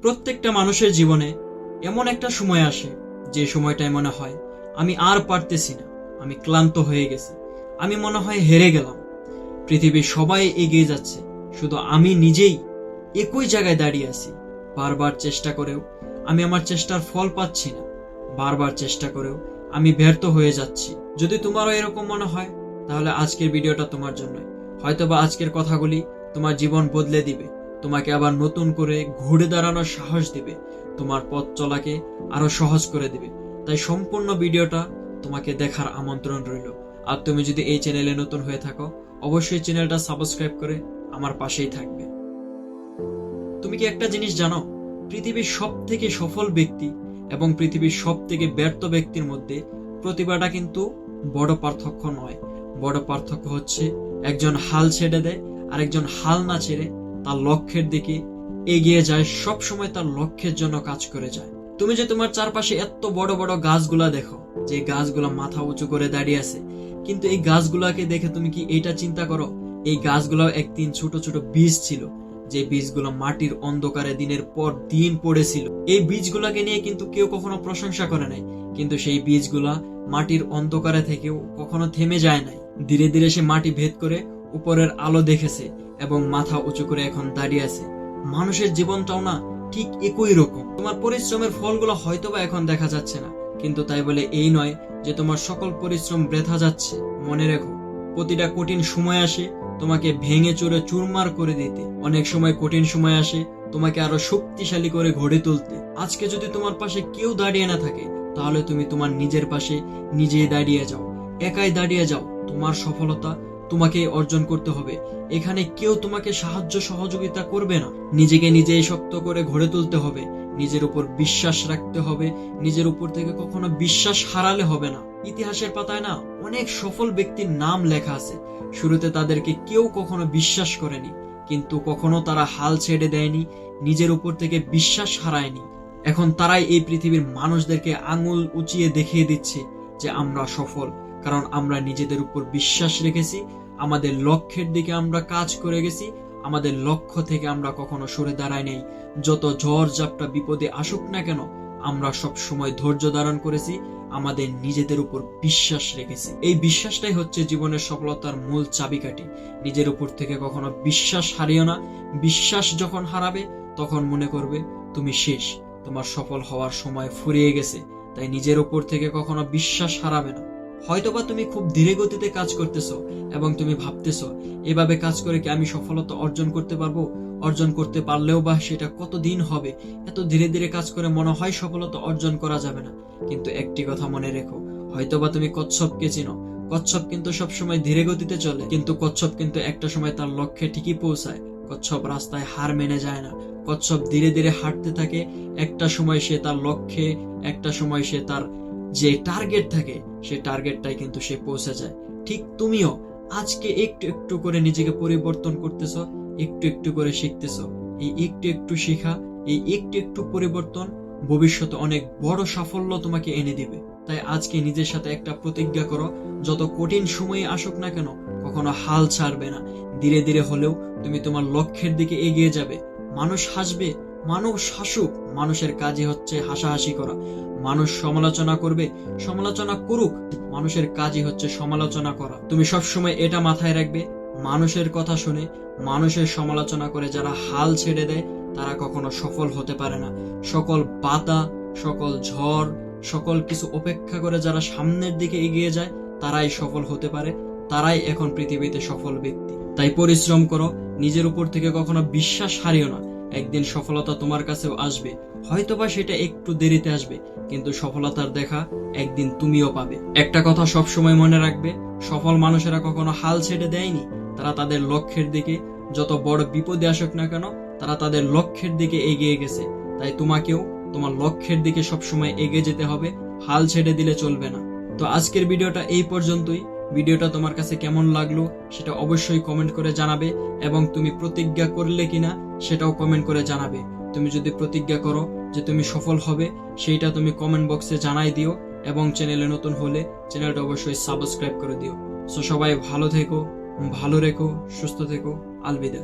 প্রত্যেকটা মানুষের জীবনে এমন একটা সময় আসে যে সময়টায় মনে হয় আমি আর পারতেছি না, আমি ক্লান্ত হয়ে গেছি, আমি মনে হয় হেরে গেলাম। পৃথিবীর সবাই এগিয়ে যাচ্ছে, শুধু আমি নিজেই একই জায়গায় দাঁড়িয়ে আছি। বারবার চেষ্টা করেও আমি আমার চেষ্টার ফল পাচ্ছি না, বারবার চেষ্টা করেও আমি ব্যর্থ হয়ে যাচ্ছি। যদি তোমারও এরকম মনে হয় তাহলে আজকের ভিডিওটা তোমার জন্য। হয়তোবা আজকের কথাগুলি তোমার জীবন বদলে দিবে, তোমাকে আবার নতুন করে ঘুরে দাঁড়ানোর সাহস দিবে, তোমার পথ চলাকে আরো সহজ করে দিবে। তাই সম্পূর্ণ ভিডিওটা তোমাকে দেখার আমন্ত্রণ রইল। আর তুমি যদি এই চ্যানেলে নতুন হয়ে থাকো, অবশ্যই চ্যানেলটা সাবস্ক্রাইব করে আমার পাশেই থাকবে। তুমি কি একটা জিনিস জানো? পৃথিবীর সব থেকে সফল ব্যক্তি এবং পৃথিবীর সব থেকে ব্যর্থ ব্যক্তির মধ্যে প্রতিভাটা কিন্তু বড় পার্থক্য নয়। বড় পার্থক্য হচ্ছে একজন হাল ছেড়ে দেয় আর একজন হাল না ছেড়ে তার লক্ষ্যের দিকে এগিয়ে যায়, সব সময় তার লক্ষ্যের জন্য কাজ করে যায়। তুমি যে তোমার চারপাশে এত বড় বড় গাছগুলা দেখো, যে গাছগুলা মাথা উঁচু করে দাঁড়িয়ে আছে, কিন্তু এই গাছগুলাকে দেখে তুমি কি এইটা চিন্তা করো এই গাছগুলাও একদিন ছোট ছোট বীজ ছিল, যে বীজগুলো মাটির অন্ধকারে দিনের পর দিন পড়েছিল। এই বীজগুলাকে নিয়ে কিন্তু কেউ কখনো প্রশংসা করে নাই, কিন্তু সেই বীজগুলা মাটির অন্ধকারে থেকেও কখনো থেমে যায় নাই। ধীরে ধীরে সে মাটি ভেদ করে উপরের আলো দেখেছে এবং মাথা উঁচু করে এখন দাঁড়িয়ে আছে। মানুষের জীবনটাও না ঠিক একই রকম। তোমার পরিশ্রমের ফলগুলো হয়তোবা এখন দেখা যাচ্ছে না, কিন্তু তাই বলে এই নয় যে তোমার সকল পরিশ্রম বৃথা যাচ্ছে। মনে রেখো, প্রতিটা কঠিন সময় আসে তোমাকে ভেঙে চুরে চুরমার করে দিতে। অনেক সময় কঠিন সময় আসে তোমাকে আরো শক্তিশালী করে গড়ে তুলতে। আজকে যদি তোমার পাশে কেউ দাঁড়িয়ে না থাকে, তাহলে তুমি তোমার নিজের পাশে নিজেই দাঁড়িয়ে যাও, একাই দাঁড়িয়ে যাও। তোমার সফলতা তোমাকে অর্জন করতে হবে, এখানে কেউ তোমাকে সাহায্য সহযোগিতা করবে না। নিজেকে নিজেই শক্ত করে গড়ে তুলতে হবে, নিজের উপর বিশ্বাস রাখতে হবে, নিজের উপর থেকে কখনো বিশ্বাস হারালে হবে না। ইতিহাসের পাতায় না অনেক সফল ব্যক্তির নাম লেখা আছে, শুরুতে তাদেরকে কেউ কখনো বিশ্বাস করেনি, কিন্তু কখনো তারা হাল ছেড়ে দেয়নি, নিজের উপর থেকে বিশ্বাস হারায়নি। এখন তারাই এই পৃথিবীর মানুষদেরকে আঙুল উঁচিয়ে দেখিয়ে দিচ্ছে যে আমরা সফল, কারণ আমরা নিজেদের উপর বিশ্বাস রেখেছি, আমাদের লক্ষ্যের দিকে আমরা কাজ করে গেছি, আমাদের লক্ষ্য থেকে আমরা কখনো সরে দাঁড়াই নাই। যত ঝড় ঝাপটা বিপদে আসুক না কেন, আমরা সব সময় ধৈর্য ধারণ করেছি, আমাদের নিজেদের উপর বিশ্বাস রেখেছি। এই বিশ্বাসটাই হচ্ছে জীবনের সফলতার মূল চাবিকাঠি। নিজের উপর থেকে কখনো বিশ্বাস হারিও না। বিশ্বাস যখন হারাবে তখন মনে করবে তুমি শেষ, তোমার সফল হওয়ার সময় ফুরিয়ে গেছে। তাই নিজের উপর থেকে কখনো বিশ্বাস হারাবে না। হয়তোবা তুমি খুব ধীরে গতিতে কাজ করতেছো এবং তুমি ভাবতেছো এভাবে কাজ করে কি আমি সফলতা অর্জন করতে পারবো? অর্জন করতে পারলেও বা সেটা কতদিন হবে? এত ধীরে ধীরে কাজ করে মনে হয় সফলতা অর্জন করা যাবে না। কিন্তু একটি কথা মনে রেখো, হয়তোবা তুমি কচ্ছপকে চিনো, কচ্ছপ কিন্তু সবসময় ধীরে গতিতে চলে, কিন্তু কচ্ছপ কিন্তু একটা সময় তার লক্ষ্যে ঠিকই পৌঁছায়। কচ্ছপ রাস্তায় হার মেনে যায় না, কচ্ছপ ধীরে ধীরে হাঁটতে থাকে। একটা সময় সে তার লক্ষ্যে, একটা সময় সে তার যে টার্গেট থাকে সে টার্গেটটাই কিন্তু সে পৌঁছে যায়। ঠিক তুমিও আজকে একটু একটু করে নিজেকে পরিবর্তন করতেছো, একটু একটু করে শিখতেছো। এই একটু একটু শেখা, এই একটু একটু পরিবর্তন ভবিষ্যতে অনেক বড় সাফল্য তোমাকে এনে দিবে। তাই আজকে নিজের সাথে একটা প্রতিজ্ঞা করো, যত কঠিন সময়ে আসুক না কেন কখনো হাল ছাড়বে না। ধীরে ধীরে হলেও তুমি তোমার লক্ষ্যের দিকে এগিয়ে যাবে। মানুষ হাসবে, মানুষ হাসুক, মানুষের কাজই হচ্ছে হাসাহাসি করা। মানুষ সমালোচনা করবে, সমালোচনা করুক, মানুষের কাজই হচ্ছে সমালোচনা করা। তুমি সবসময় এটা মাথায় রাখবে, মানুষের কথা শুনে, মানুষের সমালোচনা করে যারা হাল ছেড়ে দেয় তারা কখনো সফল হতে পারে না। সকল বাধা, সকল ঝড়, সকল কিছু উপেক্ষা করে যারা সামনের দিকে এগিয়ে যায় তারাই সফল হতে পারে, তারাই এখন পৃথিবীতে সফল ব্যক্তি। তাই পরিশ্রম করো, নিজের উপর থেকে কখনো বিশ্বাস হারিও না। একদিন সফলতা তোমার কাছেও আসবে, হয়তোবা সেটা একটু দেরিতে আসবে, কিন্তু সফলতার দেখা একদিন তুমিও পাবে। একটা কথা সব সময় মনে রাখবে, সফল মানুষেরা কখনো হাল ছেড়ে দেয়নি। তারা তাদের লক্ষ্যের দিকে, যত বড় বিপদে আসুক না কেন, তারা তাদের লক্ষ্যের দিকে এগিয়ে গেছে। তাই তোমাকেও তোমার লক্ষ্যের দিকে সবসময় এগিয়ে যেতে হবে, হাল ছেড়ে দিলে চলবে না। তো আজকের ভিডিওটা এই পর্যন্তই। ভিডিওটা তোমার কাছে কেমন লাগলো সেটা অবশ্যই কমেন্ট করে জানাবে, এবং তুমি প্রতিজ্ঞা করলে কিনা সেটাও কমেন্ট করে জানাবে। তুমি যদি প্রতিজ্ঞা করো যে তুমি সফল হবে, সেইটা তুমি কমেন্ট বক্সে জানাই দিও, এবং চ্যানেলে নতুন হলে চ্যানেলটা অবশ্যই সাবস্ক্রাইব করে দিও। সো সবাই ভালো থেকো, ভালো রেখো, সুস্থ থেকো। আলবিদা।